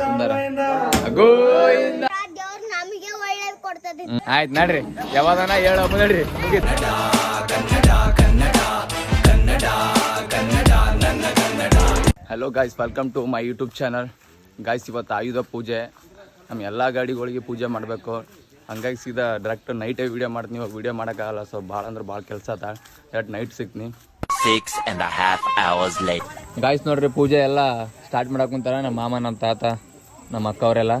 ಸುಂದರ ಗೋವಿಂದ. ಆಯ್ತು ನಡ್ರಿ, ಯಾವಾಗನ ಹೇಳಪ್ಪ ನಡ್ರಿ. Hello guys, welcome to my YouTube channel. Guys, ಇವತ್ತು ಆಯುಧ ಪೂಜೆ, ನಮ್ಮ ಎಲ್ಲ ಗಾಡಿಗಳಿಗೆ ಪೂಜೆ ಮಾಡಬೇಕು. ಹಂಗಾಗಿ ಸೀದಾ ಡೈರೆಕ್ಟ್ ನೈಟೇ ವೀಡಿಯೋ ಮಾಡ್ತೀನಿ. ಇವಾಗ ವೀಡಿಯೋ ಮಾಡೋಕ್ಕಾಗಲ್ಲ, ಸೊ ಭಾಳ ಅಂದ್ರೆ ಭಾಳ ಕೆಲಸ ಅದ. ಡೈರೆಕ್ಟ್ ನೈಟ್ ಸಿಗ್ತೀನಿ. 6.5 hours later. ಗಾಯ್ಸ್ ನೋಡ್ರಿ, ಪೂಜೆ ಎಲ್ಲ ಸ್ಟಾರ್ಟ್ ಮಾಡಕ್ಕೆ ಕುಂತಾರ. ನಮ್ಮ ಮಾಮ, ನಮ್ಮ ತಾತ, ನಮ್ಮ ಅಕ್ಕ ಅವರೆಲ್ಲ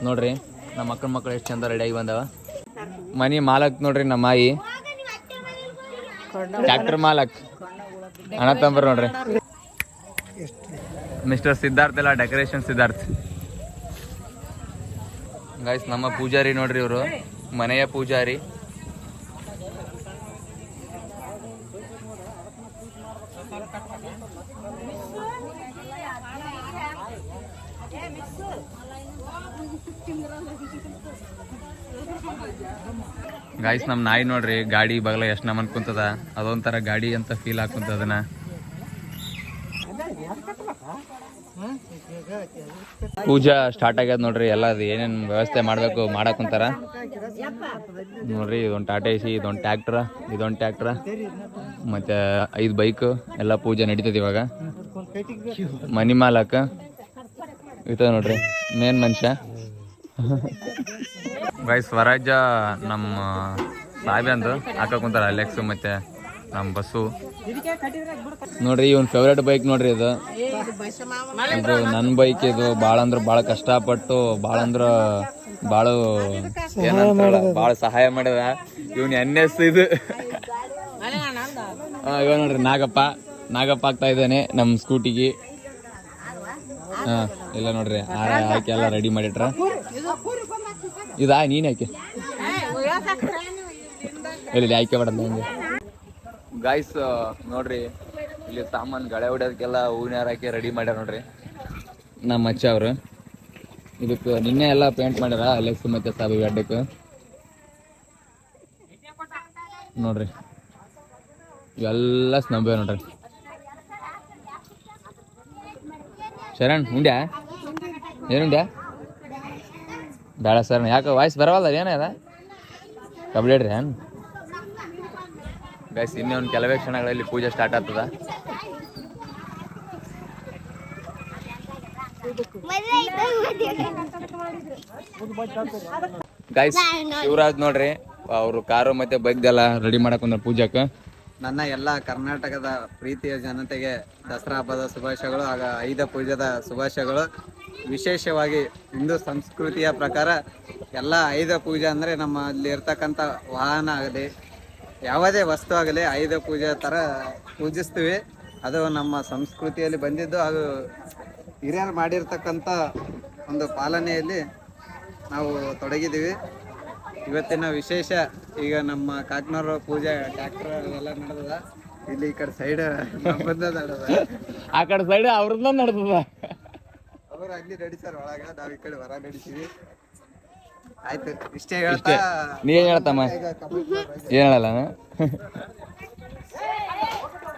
ನೋಡ್ರಿ. ನಮ್ಮ ಅಕ್ಕನ ಮಕ್ಕಳು ಎಷ್ಟು ಚಂದ ರೆಡಿಯಾಗಿ ಬಂದವ. ಮನಿ ಮಾಲಕ್ ನೋಡ್ರಿ, ನಮ್ಮ ಮಾಯಿ ಟ್ರ್ಯಾಕ್ಟರ್ ಮಾಲಕ್ ಅಣ್ಣ ತಂಬರ್ ನೋಡ್ರಿ. ಮಿಸ್ಟರ್ ಸಿದ್ಧಾರ್ಥ್ ಎಲ್ಲ ಡೆಕೋರೇಷನ್ ಸಿದ್ಧಾರ್ಥ್. ಗಾಯ್ಸ್, ನಮ್ಮ ಪೂಜಾರಿ ನೋಡ್ರಿ, ಇವರು ಮನೆಯ ಪೂಜಾರಿ. ಗಾಯ್ಸ್, ನಮ್ಮ ನಾಯಿ ನೋಡ್ರಿ, ಗಾಡಿ ಬಗಲ ಎಷ್ಟು ನಮ್ಮನ್ ಕುಂತದ. ಅದೊಂಥರ ಗಾಡಿ ಅಂತ ಫೀಲ್ ಹಾಕುಂತದನ್ನ. ಪೂಜಾ ಸ್ಟಾರ್ಟ್ ಆಗ್ಯದ ನೋಡ್ರಿ. ಎಲ್ಲ ಅದು ಏನೇನು ವ್ಯವಸ್ಥೆ ಮಾಡಬೇಕು ಮಾಡಕ್ ಕುಂತಾರ ನೋಡ್ರಿ. ಇದೊಂದು ಟಾಟಾ ಎಸಿ, ಇದೊಂದು ಟ್ಯಾಕ್ಟ್ರ, ಮತ್ತೆ 5 ಬೈಕ್ ಎಲ್ಲ ಪೂಜೆ ನಡೀತದೆ ಇವಾಗ. ಮನಿ ಮಾಲಕ ಇತ ನೋಡ್ರಿ, ಮೇನ್ ಮನುಷ್ಯ. ಗಾಯ್ಸ್, ಸ್ವರಾಜ್ಯ ನಮ್ಮ ಸಾಹೇಬಂದು ಹಾಕ ಕುಂತಾರ. ಅಲೆಕ್ಸ್ ಮತ್ತೆ ನಮ್ಮ ಬಸ್ಸು ನೋಡ್ರಿ. ಇವನ್ ಫೇವ್ರೇಟ್ ಬೈಕ್ ನೋಡ್ರಿ. ಇದು ನನ್ನ ಬೈಕ್. ಇದು ಭಾಳ ಅಂದ್ರೆ ಭಾಳ ಕಷ್ಟಪಟ್ಟು ಭಾಳ ಸಹಾಯ ಮಾಡಿದ. ಇವನ್ NS ಇದು. ಇವ ನೋಡ್ರಿ, ನಾಗಪ್ಪ ಆಗ್ತಾ ಇದ್ದಾನೆ ನಮ್ಮ ಸ್ಕೂಟಿಗೆ. ಇಲ್ಲ ನೋಡ್ರಿ, ಹಾಕಿ ಎಲ್ಲ ರೆಡಿ ಮಾಡಿಟ್ರ. ಇದಾ ನೀನ್ ಹಾಕಿ ಇಲ್ಲಿ ಆಯ್ಕೆ ಮಾಡಲ್ಲ ಹಂಗೆ. ಗಾಯ್ಸ್ ನೋಡ್ರಿ, ಇಲ್ಲಿ ಸಾಮಾನು ಗಳೆ ಹೊಡ್ಯೋದಕ್ಕೆಲ್ಲ ಹೂವಿನ ಹಾಕಿ ರೆಡಿ ಮಾಡ್ಯಾರ ನೋಡ್ರಿ ನಮ್ಮ ಅಚ್ಚ ಅವರು. ಇದಕ್ಕೆ ನಿನ್ನೆ ಎಲ್ಲ ಪೇಂಟ್ ಮಾಡ್ಯಾರ ಅಲೆಕ್ಸ್ ಮತ್ತೆ ಸಾಬಿ ಅಡ್ಡಕ್ಕೆ ನೋಡ್ರಿ. ಇವೆಲ್ಲ ಸ್ನಬ್ಬೆ ನೋಡ್ರಿ. ಶರಣ್ ಉಂಡ್ಯಾ? ಏನುಂಡ್ಯಾ? ಬೇಡ ಸರ್, ಯಾಕೆ ವಾಯ್ಸ್ ಬರವಲ್ಲ? ಏನದ ಕಬ್ಲೇಡ್ರಿ ಏನ್ ಗೈಸ್? ಇನ್ನೇ ಒಂದು ಕೆಲವೇ ಕ್ಷಣಗಳಲ್ಲಿ ಪೂಜೆ ಸ್ಟಾರ್ಟ್ ಆಗ್ತದ. ಗೈಸ್, ಶಿವರಾಜ್ ನೋಡ್ರಿ, ಅವರು ಕಾರು ಮತ್ತೆ ಬೈಕ್ದೆಲ್ಲ ರೆಡಿ ಮಾಡಕೊಂಡ್ರ ಪೂಜಾಕ್ಕೆ. ನನ್ನ ಎಲ್ಲ ಕರ್ನಾಟಕದ ಪ್ರೀತಿಯ ಜನತೆಗೆ ದಸರಾ ಹಬ್ಬದ ಶುಭಾಶಯಗಳು ಹಾಗೂ ಆಯುಧ ಪೂಜೆದ ಶುಭಾಶಯಗಳು. ವಿಶೇಷವಾಗಿ ಹಿಂದೂ ಸಂಸ್ಕೃತಿಯ ಪ್ರಕಾರ ಎಲ್ಲ ಆಯುಧ ಪೂಜೆ ಅಂದರೆ ನಮ್ಮಲ್ಲಿ ಇರ್ತಕ್ಕಂಥ ವಾಹನ ಆಗಲಿ ಯಾವುದೇ ವಸ್ತು ಆಗಲಿ ಆಯುಧ ಪೂಜೆ ಥರ ಪೂಜಿಸ್ತೀವಿ. ಅದು ನಮ್ಮ ಸಂಸ್ಕೃತಿಯಲ್ಲಿ ಬಂದಿದ್ದು, ಅದು ಹಿರಿಯರು ಮಾಡಿರ್ತಕ್ಕಂಥ ಒಂದು ಪಾಲನೆಯಲ್ಲಿ ನಾವು ತೊಡಗಿದ್ದೀವಿ. ಇವತ್ತಿನ ವಿಶೇಷ, ಈಗ ನಮ್ಮ ಕಾಕ್ನೂರು ಪೂಜೆ ಟ್ರ್ಯಾಕ್ಟರ್ ಎಲ್ಲ ನಡೆದದ. ಇಲ್ಲಿ ಈ ಕಡೆ ಸೈಡ್ ನಡೆದ, ಆ ಕಡೆ ಸೈಡ್ ಅವ್ರದ್ದು ನಡೆದದ. ಅವರು ಅಲ್ಲಿ ನಡಿಸಾರ ಒಳಗ, ನಾವ್ ಈ ಕಡೆ ಹೊರ ನಡಿತೀವಿ. ಆಯ್ತು, ಇಷ್ಟೇ ಹೇಳ್ತಾ. ನೀವೇನ್ ಹೇಳ್ತಮ್ಮ? ಏನ್ ಹೇಳಲ್ಲ?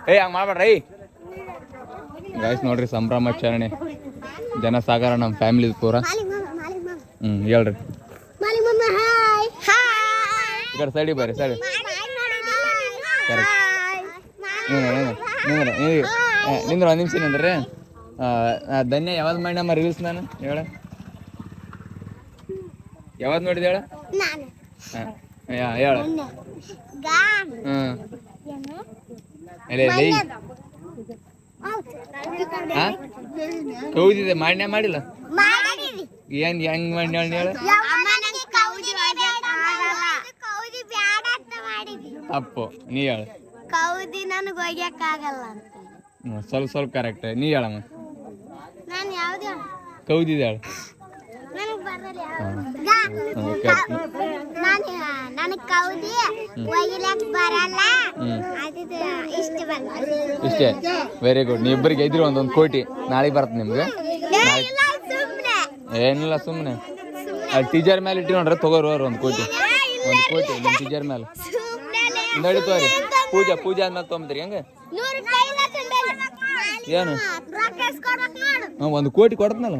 ಹಂಗ ಮಾಡ್ಬೇಡ್ರಿ ಗಾಯ್ಸ್. ನೋಡ್ರಿ, ಸಂಭ್ರಮಾಚರಣೆ, ಜನಸಾಗರ ನಮ್ಮ ಫ್ಯಾಮಿಲಿ ಪೂರ. ಹೇಳ್ರಿ, ಈ ಕಡೆ ಸೈಡಿಗೆ ಬರ್ರಿ. ಸರಿ, ನಿಂದ್ರ 1 ನಿಮಿಷ ನಿಂದ್ರಿ. ಧನ್ಯ ಯಾವ್ದು ಮಾಡಿ ನಮ್ಮ ರೀಲ್ಸ್ ನಾನು ಹೇಳ? ಯಾವ್ದು ನೋಡಿದ ಹೇಳ? ಹೇಳ. ಕೌದಿದೆ ಮಾಡ್ನ್ಯಾ? ಮಾಡಿಲ್ಲ? ಏನ್ ಹೆಂಗ್ ಮಾಡಿ ಹೇಳ? ತಪ್ಪು, ನೀ ಹೇಳ. ಕೌದಿ ನನಗೆ ಹೋಗ್ಯಕ್ಕಾಗಲ್ಲ ಅಂತ. ಸ್ವಲ್ಪ ಕರೆಕ್ಟ್. ನೀ ಹೇಳಮ್ಮ. ನಾನು ಯಾವ್ದು ಕೌದಿದೆ ಹೇಳ. ನನಗೆ ಕೌದಿ ಒಯ್ಯಲಕ್ ಬರಲ್ಲ. ಇಷ್ಟೇ, ವೆರಿ ಗುಡ್. ನೀ ಇಬ್ಬರಿಗೆ ಇದ್ರಿ ಒಂದೊಂದು ಕೋಟಿ. ನಾಳೆಗೆ ಬರುತ್ತೆ ನಿಮ್ಗೆ. ಏನಿಲ್ಲ, ಸುಮ್ಮನೆ ಅಲ್ಲಿ ಟೀಚರ್ ಮೇಲೆ ಇಟ್ಟು ನೋಡ್ರಿ, ತಗೋರು ಅವ್ರು 1 ಕೋಟಿ. 1 ಕೋಟಿ ನಿಮ್ಮ ಟೀಚರ್ ಮೇಲೆ ನಡೀತವ್ರಿ. ಪೂಜೆ ಆದ್ಮೇಲೆ ತೊಗೊಂಬ್ರಿ. ಹೆಂಗೆ ಏನು? 1 ಕೋಟಿ ಕೊಡ್ತನಲ್ಲ.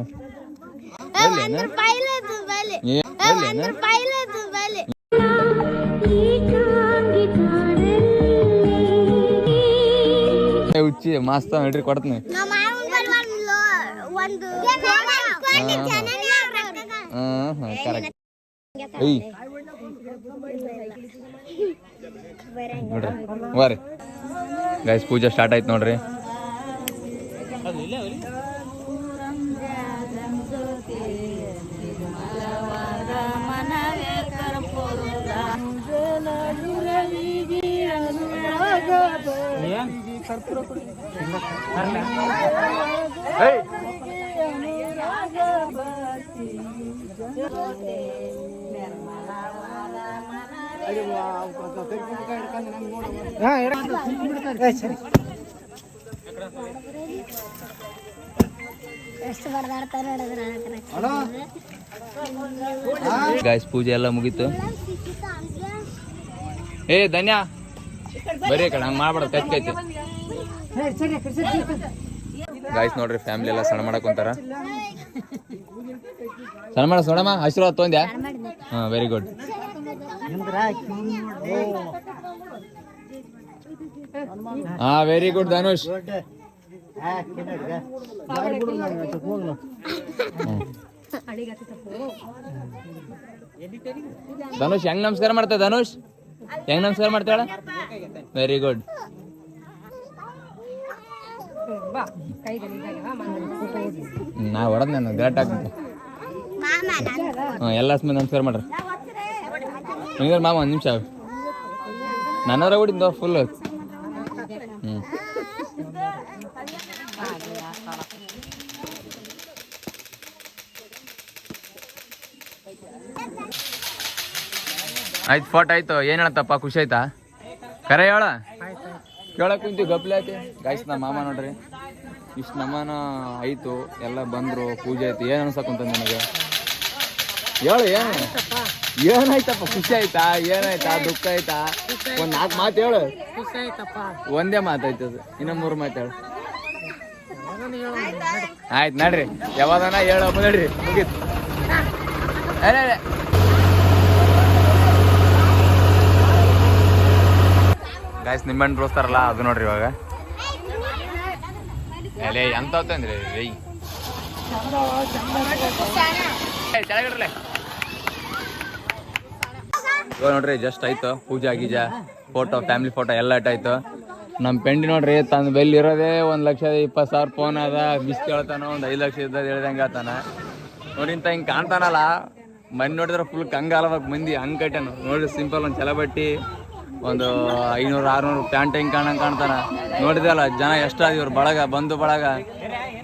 ಹುಚ್ಚಿ ಮಸ್ತ್ ನೋಡ್ರಿ ಕೊಡ್ತೀನಿ. ಕರೆಕ್ಟ್. ನೋಡ್ರಿ ವಾರಿ ಗೈಸ್ ಪೂಜೆ ಸ್ಟಾರ್ಟ್ ಆಯ್ತು ನೋಡ್ರಿ. ಗಾಯ್ಸ್ ಪೂಜೆ ಎಲ್ಲ ಮುಗೀತು. ಏ ಧನ್ಯ ಬರೀ ಕಡೆ ಹಂಗೆ ಮಾಡ್ಬೇಡ ಕೈತಿ. ಗಾಯ್ಸ್ ನೋಡ್ರಿ ಫ್ಯಾಮಿಲಿ ಎಲ್ಲ ಸಣ್ಣ ಮಾಡಕ್ ಕುಂತಾರ. ಸಣ್ಣ ಮಾಡ ಸೋಡಮ್ಮ ಆಶೀರ್ವಾದ ತೊಂದ್ಯಾ? ಹಾ ವೆರಿ ಗುಡ್. ಹಾ ವೆರಿ ಗುಡ್ ಧನುಷ್. ಧನುಷ್ ಹೆಂಗ್ ನಮಸ್ಕಾರ ಮಾಡ್ತೇವೆ? ಧನುಷ್ ಹೆಂಗ್ ನಮಸ್ಕಾರ ಮಾಡ್ತಾಳ? Very good. ನಾ ಹೊಡೆದ್ ನಾನು ಗ್ರೇಟ್ ಆಗ್ತದೆ. ಎಲ್ಲ ನಮಸ್ಕಾರ ಮಾಡ್ರಿ. ಮಾಮ ಒಂದು ನಿಮಿಷ ನನ್ನರ ಹೊಡಿದ ಫುಲ್. ಆಯ್ತು ಫೋಟೋ ಆಯ್ತು. ಏನ್ ಹೇಳತ್ತಪ್ಪ ಖುಷಿ ಆಯ್ತಾ? ಕರೆ ಹೇಳ ಕೇಳಕ್ ಕುಂತೀವಿ ಗಪ್ಲೆ ಆಯ್ತು. ಗಾಯ್ಸ್ ನಮ್ಮ ಮಾಮ ನೋಡ್ರಿ ಇಷ್ಟು ನಮ್ಮನ ಆಯ್ತು. ಎಲ್ಲ ಬಂದ್ರು ಪೂಜೆ ಆಯ್ತು. ಏನ್ ಅನ್ಸಕ್ಕಂತ ನನಗೆ ಹೇಳು ಏನಾಯ್ತಪ್ಪ? ಖುಷಿ ಆಯ್ತಾ? ಏನಾಯ್ತಾ? ದುಃಖ ಆಯ್ತಾ? ಒಂದ್ 4 ಮಾತು ಹೇಳು. ಒಂದೇ ಮಾತಾಯ್ತದ. ಇನ್ನ 3 ಮಾತು ಹೇಳು. ಆಯ್ತು ನಡ್ರಿ ಯಾವಾಗನ ಹೇಳ ನಡ್ರಿ ಮುಗೀತು. ಗಾಯ್ಸ್ ನಿಂಬೆಹಣ್ಣು ರೋಸ್ತಾರಲ್ಲ ಅದು ನೋಡ್ರಿ ಇವಾಗ. ಎಲೆ ಎಂತ ಅಂದ್ರೆ ಇವಾಗ ನೋಡ್ರಿ ಜಸ್ಟ್ ಆಯ್ತು ಪೂಜಾ ಗೀಜಾ ಫೋಟೋ ಫ್ಯಾಮಿಲಿ ಫೋಟೋ ಎಲ್ಲ ಆಯ್ತು. ನಮ್ಮ ಪೆಂಡಿ ನೋಡ್ರಿ ತನ್ನ ಬೆಲ್ಲಿ ಇರೋದೇ 1,20,000 ಫೋನ್ ಅದ. ಬಿಸ್ ಕೇಳ್ತಾನ ಒಂದು 5 ಲಕ್ಷ ಇದ್ದ ಹೇಳ್ದಂಗೆ ಆತಾನ ನೋಡಿ. ಇಂತ ಹಿಂಗೆ ಕಾಣ್ತಾನಲ್ಲ ಮನೆ ನೋಡಿದ್ರೆ ಫುಲ್ ಕಂಗಾಲವಾಗ ಮಂದಿ ಹಂಗೆ ಕಟ್ಟಾನು ನೋಡ್ರಿ. ಸಿಂಪಲ್ ಒಂದು ಚಲ ಬಟ್ಟಿ ಒಂದು 500-600 ಪ್ಯಾಂಟ್ ಹೆಂಗೆ ಕಾಣ್ತಾನ ನೋಡಿದಲ್ಲ. ಜನ ಎಷ್ಟಾದ ಇವ್ರು ಬಳಗ ಬಂದು ಬಳಗ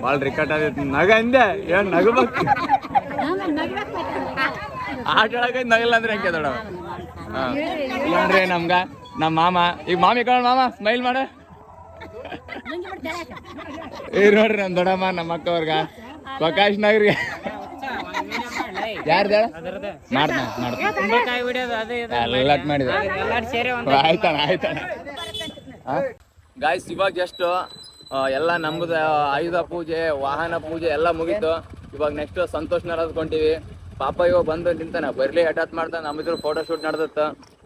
ಭಾಳ ರಿಕಟ್ ಆಗೈತಿ. ನಗ ಹಿಂದೆ ಏನು ನಗಬೇಕು ಆಟ ಆಡಕೈತಿ. ನಗಲ್ಲ ಅಂದ್ರೆ ಹೆಂಗೆ ದೊಡ್ಡವ. ಹಾಂ ನೋಡ್ರಿ ನಮ್ಗೆ ನಮ್ಮ ಮಾಮ ಈಗ ಮಾಮಿ ಕಣ ಮಾಮ ಸ್ಮೈಲ್ ಮಾಡ. ಈಗ ನೋಡ್ರಿ ನಮ್ಮ ದೊಡ್ಡಮ್ಮ ನಮ್ಮ ಅಕ್ಕವ್ರಗ ಪ್ರಕಾಶ್ ನಗರ್ಗೆ ಯಾರ್ದ ಎಲ್ಲಟ್ ಮಾಡಿದ. ಆಯ್ತಾನ ಆಯ್ತಾನ. ಗಾಯ್ಸ್ ಇವಾಗ ಜಸ್ಟ್ ಎಲ್ಲ ನಮ್ದು ಆಯುಧ ಪೂಜೆ ವಾಹನ ಪೂಜೆ ಎಲ್ಲ ಮುಗೀತು. ಇವಾಗ ನೆಕ್ಸ್ಟ್ ಸಂತೋಷ್ ನರದ್ಕೊಂತೀವಿ. ಪಾಪ ಇವಾಗ ಬಂದು ನಿಂತಾನ ಬರ್ಲಿ ಹಠಾತ್ ಮಾಡ್ತಾನೆ. ನಮ್ಮಿದ್ರು ಫೋಟೋ ಶೂಟ್ ನಡೆದತ್ತ.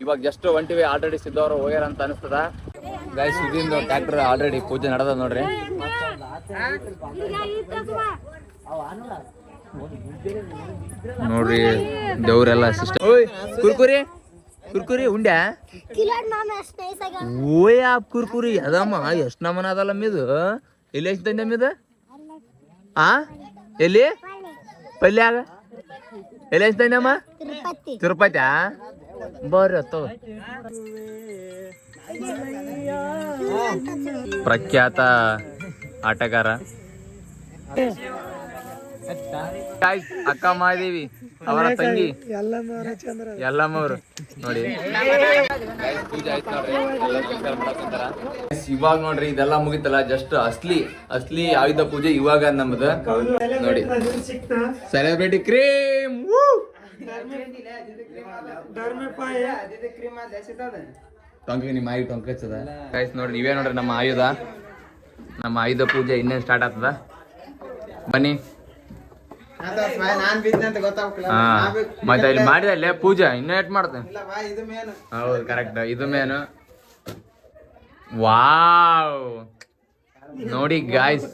ಇವಾಗ ಜಸ್ಟ್ ಹೊಂಟಿವಿ. ಆಲ್ರೆಡಿ ಸಿದ್ದವ್ರು ಹೋಗ್ಯಾರ ಅಂತ ಅನಿಸ್ತದ. ಗಾಯ್ಸ್ ಇದಿಂದ ಟ್ರ್ಯಾಕ್ಟರ್ ಆಲ್ರೆಡಿ ಪೂಜೆ ನಡೆದ ನೋಡ್ರಿ. ನೋಡ್ರಿ ದೇವ್ರೆಲ್ಲ ಸಿಸ್ಟಮ್. ಕುರ್ಕುರಿ ಕುರ್ಕುರಿ ಉಂಡ್ಯಾ ಓಯ್ ಆ ಕುರ್ಕುರಿ ಅದಮ್ಮ ಎಷ್ಟು ನಮನ ಅದಲ್ಲಮ್ಮ ಇದು. ಎಲ್ಲಿ ಎಷ್ಟು ತಂದಮ್ಮ ಇದು? ಆ ಎಲ್ಲಿ ಪಲ್ಯಾಗ ಎಲ್ಲಿ ಎಷ್ಟು ತಂದಮ್ಮ? ತಿರುಪತಿ ಬರ್ರಿ ತಗೋ. ಪ್ರಖ್ಯಾತ ಆಟಗಾರ ಅಕ್ಕ ಮಹಾದೇವಿ ಅವರ ತಂಗಿ ಎಲ್ಲಮ್ಮವ್ರು ನೋಡಿ. ಪೂಜೆ ಆಯ್ತು ನೋಡ್ರಿ. ಇವಾಗ ನೋಡ್ರಿ ಇದೆಲ್ಲ ಮುಗಿತಲ್ಲ ಜಸ್ಟ್ ಅಸ್ಲಿ ಆಯುಧ ಪೂಜೆ ಇವಾಗ ನಮ್ದು ನೋಡಿ. ಸೆಲೆಬ್ರಿಟಿ ಕ್ರೀಮ್ ಟೊಂಕಿ ನಿಮ್ಮ ಆಯು ಟೊಂಕ ಹಚ್ಚದ. ಗೈಸ್ ನೋಡ್ರಿ ನೀವೇ ನೋಡ್ರಿ ನಮ್ಮ ಆಯುಧ ಪೂಜೆ ಇನ್ನೇನು ಸ್ಟಾರ್ಟ್ ಆಗ್ತದ. ಬನ್ನಿ ನಾನ್ ಬಿದ್ದೆ ಅಂತ ಗೊತ್ತಾಗ್ಲಿಲ್ಲ. ಹಾ ಮತ್ತೆ ಅಲ್ಲಿ ಮಾಡಿದಲ್ಲೇ ಪೂಜೆ ಇನ್ನೂ ಎಟ್ ಮಾಡ್ತೇನೆ. ಇಲ್ಲ ಬಾ, ಇದು ಮೇನ್. ಹೌದು ಕರೆಕ್ಟ್, ಇದು ಮೇನು. ವಾವ್ ನೋಡಿ ಗಾಯ್ಸ್,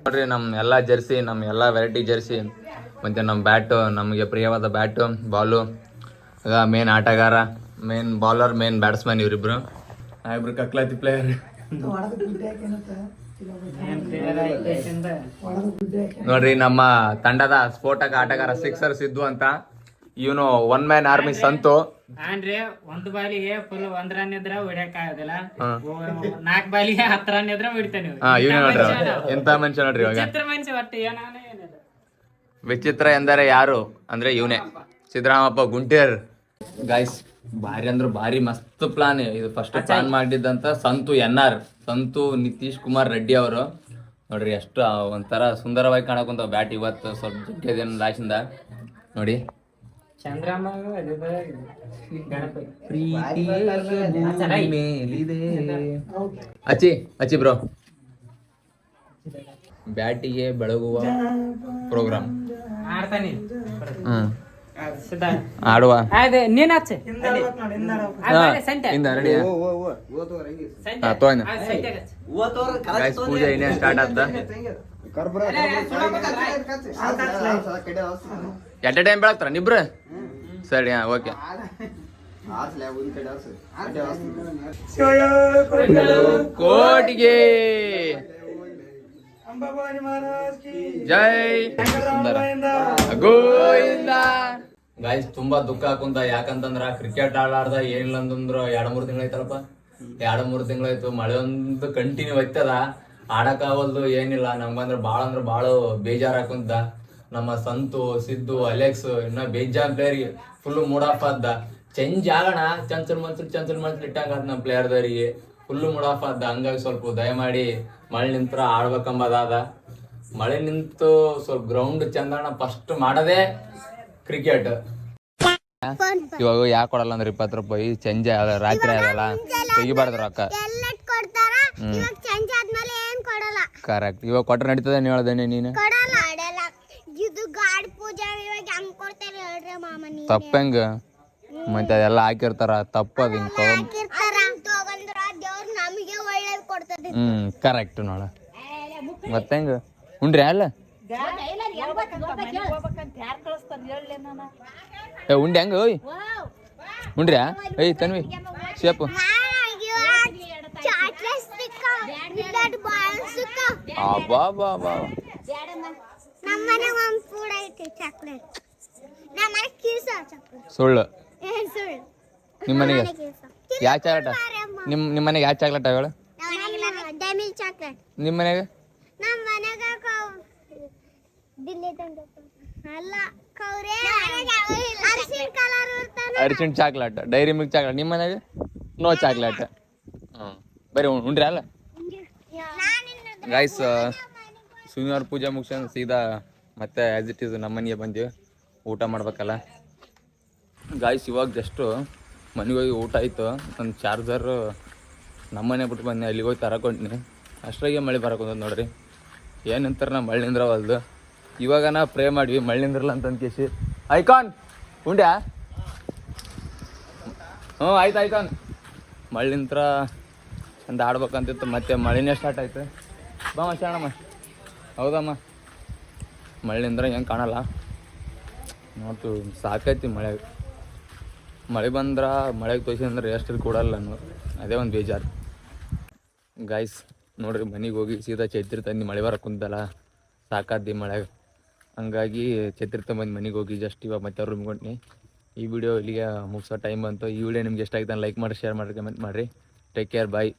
ನೋಡ್ರಿ ನಮ್ ಎಲ್ಲಾ ಜರ್ಸಿ, ನಮ್ ಎಲ್ಲಾ ವೆರೈಟಿ ಜರ್ಸಿ, ಮತ್ತೆ ನಮ್ ಬ್ಯಾಟು, ನಮಗೆ ಪ್ರಿಯವಾದ ಬ್ಯಾಟು, ಬಾಲು, ಮೇನ್ ಆಟಗಾರ, ಮೇನ್ ಬೌಲರ್, ಮೇನ್ ಬ್ಯಾಟ್ಸ್ಮನ್ ಇವರಿಬ್ರು. ಇಬ್ರು ಕಕ್ಲಾತಿ ಪ್ಲೇಯರ್. ನೋಡ್ರಿ ನಮ್ಮ ತಂಡದ ಸ್ಫೋಟಕ ಆಟಗಾರ ಸಿಕ್ಸರ್ ಸಿದ್ದು ಅಂತ. ಇವನು ಒನ್ ಮ್ಯಾನ್ ಆರ್ಮಿ ಸಂತು. ಅಂದ್ರೆ ಒಂದು ಬಾಲಿಗೆ ಫುಲ್ 1 ರನ್ ಇದ್ರ ಹೊಡ್ಯಕ್ ಆಗೋದಿಲ್ಲ, 4 ಬಾಲಿಗೆ 10 ರನ್ ಇದ್ರ ಹೊಡಿತಾನೆ. ಇವನೇ ನೋಡ್ರಿ, ಎಂತ ಮನುಷ್ಯ ನೋಡ್ರಿ ಇವಾಗ. ಚಿತ್ರ ಮನುಷ್ಯ ಒಟ್ಟು ಏನಿಲ್ಲ. ವಿಚಿತ್ರ ಎಂದರೆ ಯಾರು ಅಂದ್ರೆ ಇವನೇ, ಸಿದ್ದರಾಮಪ್ಪ ಗುಂಟೇರ್. ಗಾಯ್ಸ್ ಭಾರಿ ಅಂದ್ರೆ ಭಾರಿ ಮಸ್ತ್ ಪ್ಲಾನ್ ಇದು. ಫಸ್ಟ್ ಪ್ಲಾನ್ ಮಾಡಿದ್ದಂತ ಸಂತು NR, ಸಂತು ನಿತೀಶ್ ಕುಮಾರ್ ರೆಡ್ಡಿ ಅವರು. ನೋಡ್ರಿ ಎಷ್ಟು ಒಂಥರ ಸುಂದರವಾಗಿ ಕಾಣಕೊಂತ ಬ್ಯಾಟ್. ಇವತ್ತು ಸ್ವಲ್ಪ ಜಗ್ಗದೇನು ಲಾಶಿಂದ ನೋಡಿ. ಚಂದ್ರಮ್ಮ ಅಚ್ಚಿ ಅಚ್ಚಿ ಬ್ರೋ, ಬ್ಯಾಟಿಗೆ ಬೆಳಗುವ ಪ್ರೋಗ್ರಾಮ್ ಆಡ್ತಾನೆ. ಆಡುವ ನೀನ್ ಹಚ್ಚ ಪೂಜೆ ಇನ್ನೇ ಸ್ಟಾರ್ಟ್ ಆದ. At time ಬೆಳಗ್ತಾರ ನಿಬ್ರ? ಸರಿ ಹಾ ಓಕೆ. ಕೋಟಿಗೆ ಜೈ ಗೋವಿಂದ. ಗಾಯ್ಸ್ ತುಂಬಾ ದುಃಖ ಹಾಕುಂತ, ಯಾಕಂತಂದ್ರ ಕ್ರಿಕೆಟ್ ಆಡಾರ್ದ ಏನಿಲ್ಲ ಅಂತಂದ್ರ 2-3 ತಿಂಗಳಾಯ್ತಲ್ಲಪ್ಪ. 2-3 ತಿಂಗಳಾಯ್ತು. ಮಳೆ ಒಂದು ಕಂಟಿನ್ಯೂ ಐತದ, ಆಡಕ್ ಆಗಲ್ದು ಏನಿಲ್ಲ. ನಮ್ಗಂದ್ರ ಬಾಳ ಬೇಜಾರ್ ಹಾಕುಂತ. ನಮ್ಮ ಸಂತು, ಸಿದ್ದು, ಅಲೆಕ್ಸ್ ಇನ್ನ ಬೇಜಾನ್ ಪ್ಲೇಯರ್ಗೆ ಫುಲ್ ಮೂಡ್ ಆಫ್ ಆದ. ಚೇಂಜ್ ಆಗೋಣ, ಚಂಚಲ್ ಮನ್ಸಲ್ ಇಟ್ಟಂಗ ನಮ್ಮ ಪ್ಲೇಯರ್ದವ್ರಿಗೆ ಫುಲ್ ಮೂಡ್ ಆಫ್ ಆದ. ಹಂಗಾಗಿ ಸ್ವಲ್ಪ ದಯಮಾಡಿ ಮಳೆ ನಿಂತ್ರ ಆಡ್ಬೇಕಂಬದಾದ. ಮಳೆ ನಿಂತು ಸ್ವಲ್ಪ ಗ್ರೌಂಡ್ ಚಂದಣ ಫಸ್ಟ್ ಮಾಡದೆ ಕ್ರಿಕೆಟ್. ಇವಾಗ ಯಾಕೆ ಕೊಡಲ್ಲ ಅಂದ್ರೆ 20 ರೂಪಾಯಿ ಚೇಂಜ್ ರಾತ್ರಿ ಆಗಲ್ಲ, ತೆಗಿಬಾರ್ದು ರೊಕ್ಕ. ಕರೆಕ್ಟ್. ಇವಾಗ ಕೊಟ್ರೆ ನಡೀತದೆ ಹೇಳ್ದೇನೆ ನೀನು. ತಪ್ಪಂಗ ಮತ್ತೆ ಅದೆಲ್ಲ ಹಾಕಿರ್ತಾರ, ತಪ್ಪದ ಹಿಂಗ್ ಕರೆಕ್ಟ್ ನೋಡ. ಮತ್ತೆಂಗ ಉಂಡ್ರಿ ಅಲ್ಲ ಉಂಡಿ ಹೆಂಗ ಓಯ್ ಉಂಡ್ರ್ಯಾ? ಏಯ್ ತನ್ವಿ ಶೇಪು ಸುಳ್ಳು. ನಿಮ್ಮನೆಗೆ ಯಾವ ಚಾಕ್ಲೇಟ? ನಿಮ್ಮನೆಗೆ ಯಾವ ಚಾಕ್ಲೇಟ್ ಹೇಳು? ನಿಮ್ಮನೆಗೆ ಅರಿಶಿಣ ಚಾಕ್ಲೇಟ್, ಡೈರಿ ಮಿಲ್ಕ್ ಚಾಕ್ಲೇಟ್. ನಿಮ್ಮ ಮನೆಗೆ ನೋ ಚಾಕ್ಲೇಟ್. ಬರೀ ಉಂಡ್ರಿ ಅಲ್ಲ ಗೈಸ್. ಶನಿವಾರ ಪೂಜೆ ಮುಗಿಸ್ಕೊಂಡು ಸೀದಾ ಮತ್ತೆ ಆ್ಯಸ್ ಇಟ್ ಈಸ್ ನಮ್ಮ ಮನೆಗೆ ಬಂದೀವಿ ಊಟ ಮಾಡ್ಬೇಕಲ್ಲ ಗಾಯ್ಸ್. ಇವಾಗ ಜಸ್ಟು ಮನೆಗೆ ಹೋಗಿ ಊಟ ಆಯಿತು. ನನ್ನ ಚಾರ್ಜರ್ ನಮ್ಮನೆ ಬಿಟ್ಟು ಬಂದೆ, ಅಲ್ಲಿಗೆ ಹೋಗಿ ತರಕೊಂಡ್ನಿ. ಅಷ್ಟ್ರಾಗೆ ಮಳೆ ಬರಕೊಂಡ್ ನೋಡ್ರಿ. ಏನಂತಾರೆ ನಾ ಮಳೆ ನಿಂದ್ರವಲ್ದು. ಇವಾಗ ನಾ ಪ್ರೇ ಮಾಡ್ವಿ ಮಳೆ ನಿಂದ್ರಲ್ಲ ಅಂತಂದು ಕೇಸಿ. ಐಕಾನ್ ಉಂಡ್ಯಾ? ಹ್ಞೂ ಆಯ್ತು ಐಕಾನ್. ಮಳೆ ನಿಂತ್ರ ಚಂದ ಆಡ್ಬೇಕಂತಿತ್ತು, ಮತ್ತೆ ಮಳೆನೇ ಸ್ಟಾರ್ಟ್ ಆಯ್ತು. ಬಾಮ್ಮ ಶಾಣಮ್ಮ. ಹೌದಮ್ಮ, ಮಳೆ ನಿಂದ್ರೆ ಹೆಂಗೆ ಕಾಣಲ್ಲ ನೋಡ್ತು. ಸಾಕೈತಿ ಮಳೆ ಬಂದ್ರೆ ಮಳೆಗೆ ತೋರಿಸಿ ಅಂದ್ರೆ ಎಷ್ಟು ಕೊಡಲ್ಲ ನಾನು, ಅದೇ ಒಂದು ಬೇಜಾರು ಗಾಯ್ಸ್. ನೋಡ್ರಿ ಮನೆಗೆ ಹೋಗಿ ಸೀದಾ ಛತ್ರಿ ತಂದು ಮಳೆ ಬರಕ್ಕೆ ಕುಂತಲ್ಲ, ಸಾಕಾದ್ದಿ ಮಳೆಗೆ. ಹಂಗಾಗಿ ಛತ್ರಿ ತಂಬಂದು ಮನೆಗೆ ಹೋಗಿ ಜಸ್ಟ್ ಇವಾಗ ಮತ್ತೆ ರೂಮ್ ಕೊಟ್ಟಿನಿ. ಈ ವಿಡಿಯೋ ಇಲ್ಲಿಗೆ ಮುಗಿಸೋ ಟೈಮ್ ಬಂತು. ಈ ವಿಡಿಯೋ ನಿಮ್ಗೆ ಎಷ್ಟಾಗಿದೆ ಲೈಕ್ ಮಾಡಿ, ಶೇರ್ ಮಾಡಿ, ಕಮೆಂಟ್ ಮಾಡಿರಿ. ಟೇಕ್ ಕೇರ್, ಬಾಯ್.